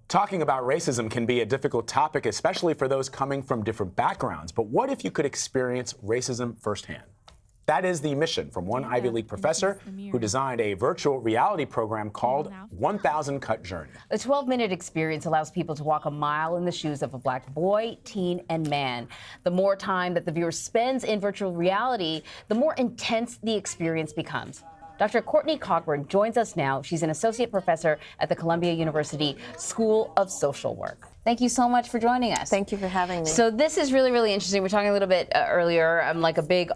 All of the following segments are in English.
Talking about racism can be a difficult topic, especially for those coming from different backgrounds. But what if you could experience racism firsthand? That is the mission from one Ivy League professor who designed a virtual reality program called 1,000 Cut Journey. The 12-minute experience allows people to walk a mile in the shoes of a black boy, teen, and man. The more time that the viewer spends in virtual reality, the more intense the experience becomes. Dr. Courtney Cogburn joins us now. She's an associate professor at the Columbia University School of Social Work. Thank you so much for joining us. Thank you for having me. So this is really, really interesting. We were talking a little bit earlier. I'm like a big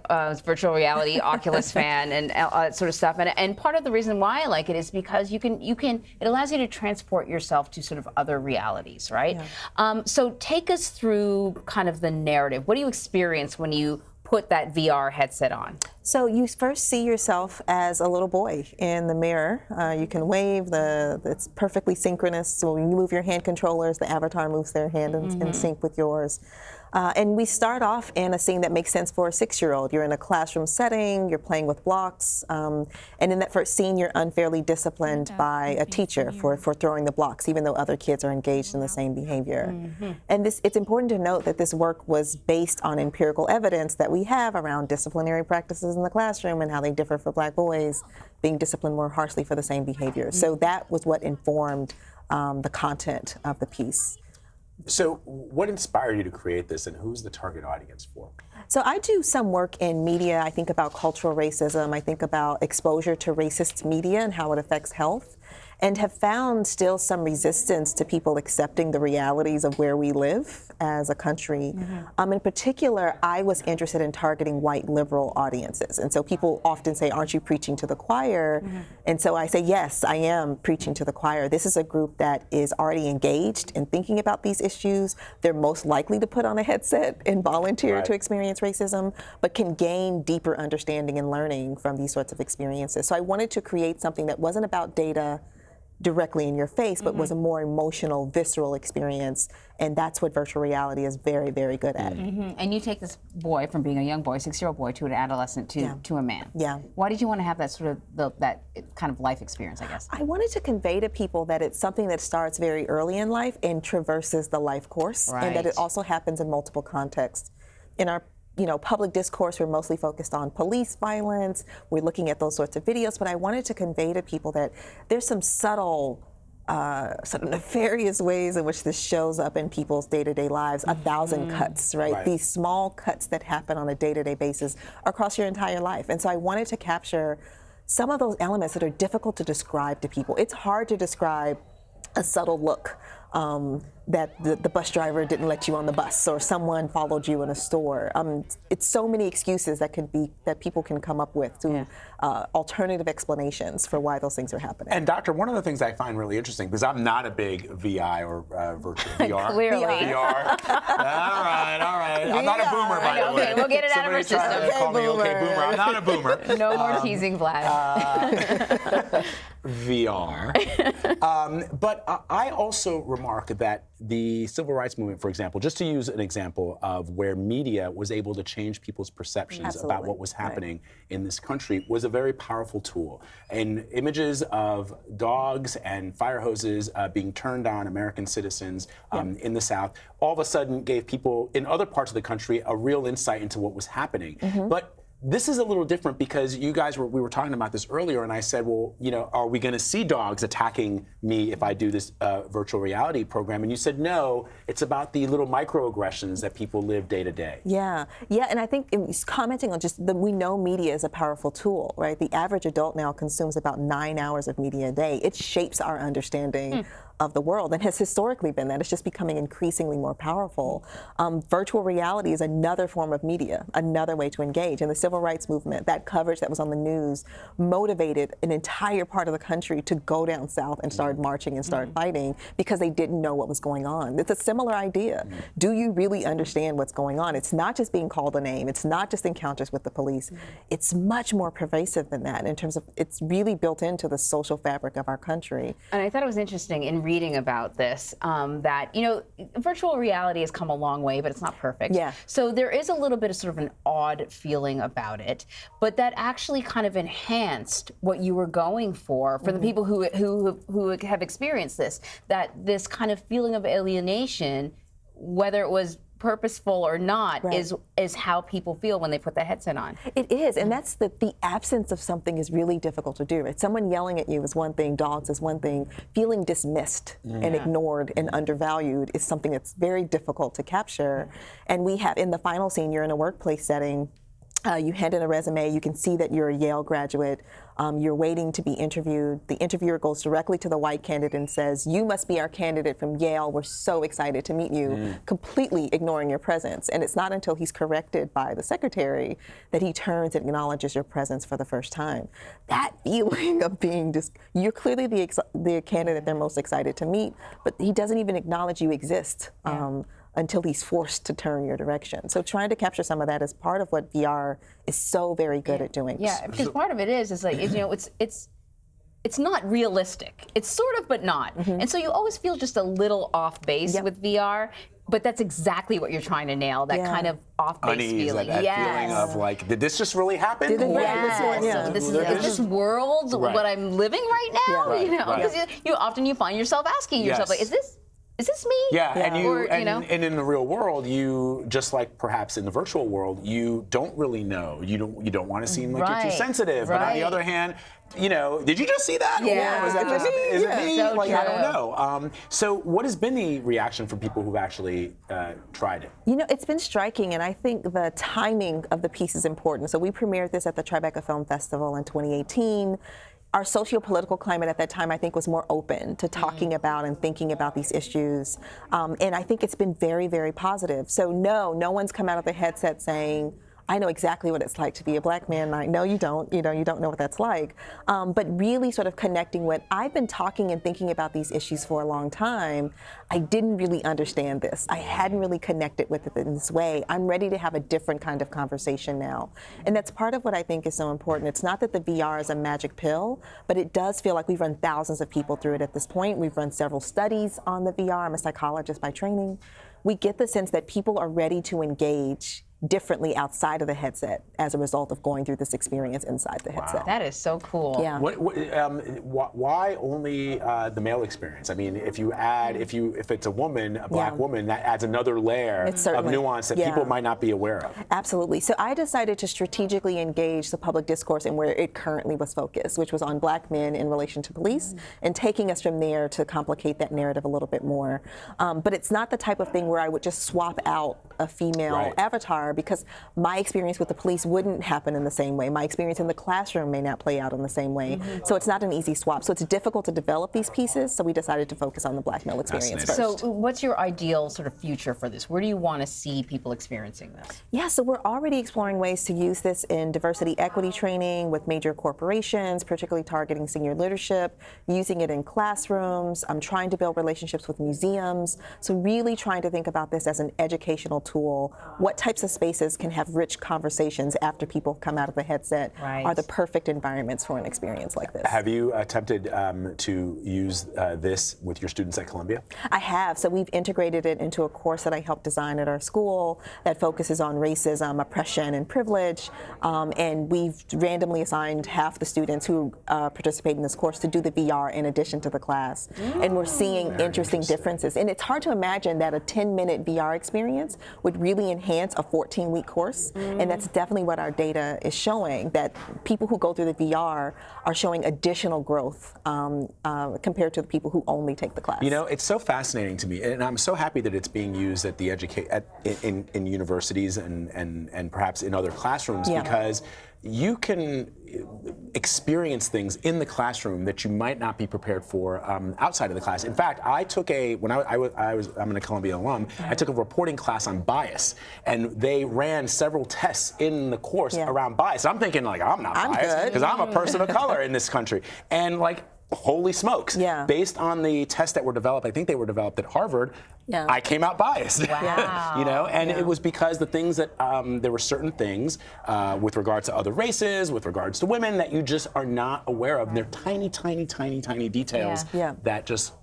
virtual reality Oculus fan and that sort of stuff. And part of the reason why I like it is because it allows you to transport yourself to sort of other realities, right? Yeah. So take us through kind of the narrative. What do you experience when you put that VR headset on? So you first see yourself as a little boy in the mirror. You can wave, it's perfectly synchronous. So when you move your hand controllers, the avatar moves their hand in sync with yours. And we start off in a scene that makes sense for a 6-year-old. You're in a classroom setting, you're playing with blocks, and in that first scene, you're unfairly disciplined by a teacher for throwing the blocks, even though other kids are engaged in the same behavior. And it's important to note that this work was based on empirical evidence that we have around disciplinary practices in the classroom and how they differ for black boys being disciplined more harshly for the same behavior. So that was what informed the content of the piece. So what inspired you to create this, and who's the target audience for? So I do some work in media. I think about cultural racism. I think about exposure to racist media and how it affects health, and have found still some resistance to people accepting the realities of where we live as a country. In particular, I was interested in targeting white liberal audiences. And so people often say, aren't you preaching to the choir? And so I say, yes, I am preaching to the choir. This is a group that is already engaged in thinking about these issues. They're most likely to put on a headset and volunteer to experience racism, but can gain deeper understanding and learning from these sorts of experiences. So I wanted to create something that wasn't about data directly in your face, but was a more emotional, visceral experience. And that's what virtual reality is very, very good at. And you take this boy from being a young boy, 6-year-old boy, to an adolescent, to a man. Why did you want to have that sort of, that kind of life experience, I guess? I wanted to convey to people that it's something that starts very early in life and traverses the life course, and that it also happens in multiple contexts. In our public discourse, we're mostly focused on police violence. We're looking at those sorts of videos, but I wanted to convey to people that there's some subtle, sort of nefarious ways in which this shows up in people's day-to-day lives. 1,000 cuts, right? These small cuts that happen on a day-to-day basis across your entire life. And so I wanted to capture some of those elements that are difficult to describe to people. It's hard to describe a subtle look. That the bus driver didn't let you on the bus, or someone followed you in a store. It's so many excuses that people can come up with to alternative explanations for why those things are happening. And Doctor, one of the things I find really interesting, because I'm not a big VI or virtual VR. Clearly. VR. All right. I'm not a boomer, by the way. Okay, we'll get it out of our system. Somebody call me okay boomer. I'm not a boomer. No more teasing, Vlad. VR. But I also remark that the civil rights movement, for example, just to use an example of where media was able to change people's perceptions about what was happening in this country, was a very powerful tool. And images of dogs and fire hoses being turned on American citizens in the South all of a sudden gave people in other parts of the country a real insight into what was happening. But this is a little different because you guys we were talking about this earlier, and I said, well, are we going to see dogs attacking me if I do this virtual reality program? And you said, no, it's about the little microaggressions that people live day to day. Yeah, and I think commenting on just we know media is a powerful tool, right? The average adult now consumes about 9 hours of media a day. It shapes our understanding of the world, and has historically been that. It's just becoming increasingly more powerful. Virtual reality is another form of media, another way to engage. And the civil rights movement, that coverage that was on the news, motivated an entire part of the country to go down south and start marching and start fighting because they didn't know what was going on. It's a similar idea. Do you really understand what's going on? It's not just being called a name. It's not just encounters with the police. It's much more pervasive than that in terms of it's really built into the social fabric of our country. And I thought it was interesting in reading about this, that, you know, virtual reality has come a long way, but it's not perfect. Yeah. So there is a little bit of sort of an odd feeling about it, but that actually kind of enhanced what you were going for the people who have experienced this, that this kind of feeling of alienation, whether it was purposeful or not, is how people feel when they put the headset on. It is, and that's the absence of something is really difficult to do. Right? Someone yelling at you is one thing, dogs is one thing. Feeling dismissed and ignored and undervalued is something that's very difficult to capture. And we have, in the final scene, you're in a workplace setting. You hand in a resume, you can see that you're a Yale graduate, you're waiting to be interviewed. The interviewer goes directly to the white candidate and says, "You must be our candidate from Yale, we're so excited to meet you," completely ignoring your presence. And it's not until he's corrected by the secretary that he turns and acknowledges your presence for the first time. That feeling of being just, you're clearly the candidate they're most excited to meet, but he doesn't even acknowledge you exist. Until he's forced to turn your direction. So trying to capture some of that is part of what VR is so very good at doing. Yeah, because part of it is like, you know, it's not realistic. It's sort of, but not. And so you always feel just a little off base with VR. But that's exactly what you're trying to nail, that kind of off-base feeling. That feeling of like, did this just really happen? Did it Is this world what I'm living right now? You know, because you often find yourself asking yourself, like, is this me? Yeah, and in the real world, you, just like perhaps in the virtual world, you don't really know. You don't want to seem like you're too sensitive. But on the other hand, you know, did you just see that? Yeah. Or is it me? So like, true. I don't know. So what has been the reaction from people who've actually tried it? You know, it's been striking, and I think the timing of the piece is important. So we premiered this at the Tribeca Film Festival in 2018. Our socio-political climate at that time, I think, was more open to talking about and thinking about these issues. And I think it's been very, very positive. So no one's come out of the headset saying, I know exactly what it's like to be a black man. No, you don't. You don't know what that's like. But really sort of connecting with, I've been talking and thinking about these issues for a long time. I didn't really understand this. I hadn't really connected with it in this way. I'm ready to have a different kind of conversation now. And that's part of what I think is so important. It's not that the VR is a magic pill, but it does feel like we've run thousands of people through it at this point. We've run several studies on the VR. I'm a psychologist by training. We get the sense that people are ready to engage differently outside of the headset as a result of going through this experience inside the headset. That is so cool. Yeah. Why only the male experience? I mean, if it's a woman, a black woman, that adds another layer of nuance that people might not be aware of. Absolutely. So I decided to strategically engage the public discourse in where it currently was focused, which was on black men in relation to police, and taking us from there to complicate that narrative a little bit more. But it's not the type of thing where I would just swap out a female avatar, because my experience with the police wouldn't happen in the same way. My experience in the classroom may not play out in the same way. So it's not an easy swap. So it's difficult to develop these pieces, so we decided to focus on the black male experience first. So what's your ideal sort of future for this? Where do you want to see people experiencing this? Yeah, so we're already exploring ways to use this in diversity equity training with major corporations, particularly targeting senior leadership, using it in classrooms. I'm trying to build relationships with museums. So really trying to think about this as an educational tool. What types of spaces can have rich conversations after people come out of the headset are the perfect environments for an experience like this. Have you attempted to use this with your students at Columbia? I have. So we've integrated it into a course that I helped design at our school that focuses on racism, oppression, and privilege. And we've randomly assigned half the students who participate in this course to do the VR in addition to the class. And we're seeing interesting differences. And it's hard to imagine that a 10-minute VR experience would really enhance a 14-week course. And that's definitely what our data is showing, that people who go through the VR are showing additional growth compared to the people who only take the class. You know, it's so fascinating to me, and I'm so happy that it's being used at the in universities and perhaps in other classrooms, because you can experience things in the classroom that you might not be prepared for outside of the class. In fact, I took I'm a Columbia alum. I took a reporting class on bias, and they ran several tests in the course around bias. I'm thinking, like, I'm not biased because I'm a person of color in this country, and like, holy smokes. Based on the tests that were developed, I think they were developed at Harvard, I came out biased. Wow. You know, and it was because the things that, there were certain things with regards to other races, with regards to women, that you just are not aware of. They're tiny, tiny, tiny, tiny details that just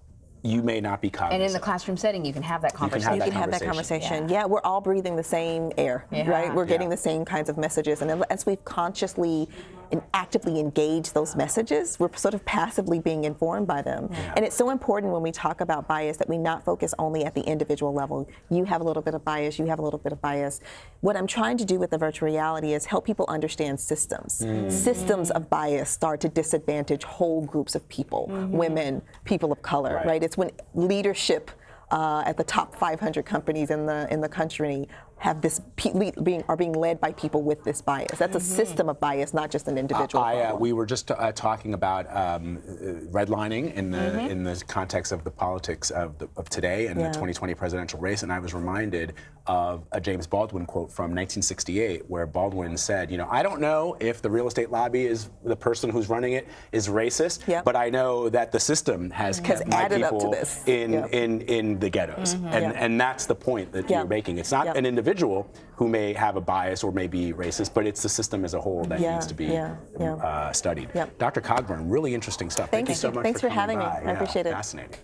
you may not be cognizant. And in the classroom setting, you can have that conversation. You can have that conversation. Yeah, we're all breathing the same air, right? We're getting the same kinds of messages. And as we've consciously and actively engaged those messages, we're sort of passively being informed by them. And it's so important when we talk about bias that we not focus only at the individual level. You have a little bit of bias, you have a little bit of bias. What I'm trying to do with the virtual reality is help people understand systems. Systems of bias start to disadvantage whole groups of people, women, people of color, right? It's when leadership at the top 500 companies in the country have this are being led by people with this bias. That's a system of bias, not just an individual. We were just talking about redlining in the context of the politics of today and the 2020 presidential race, and I was reminded of a James Baldwin quote from 1968, where Baldwin said, "You know, I don't know if the real estate lobby is the person who's running it is racist, but I know that the system has kept my people in the ghettos," and that's the point that you're making. It's not an individual who may have a bias or may be racist, but it's the system as a whole that needs to be studied. Dr. Cogburn, really interesting stuff. Thank you so much Thanks for coming having me. by. I appreciate it. Fascinating.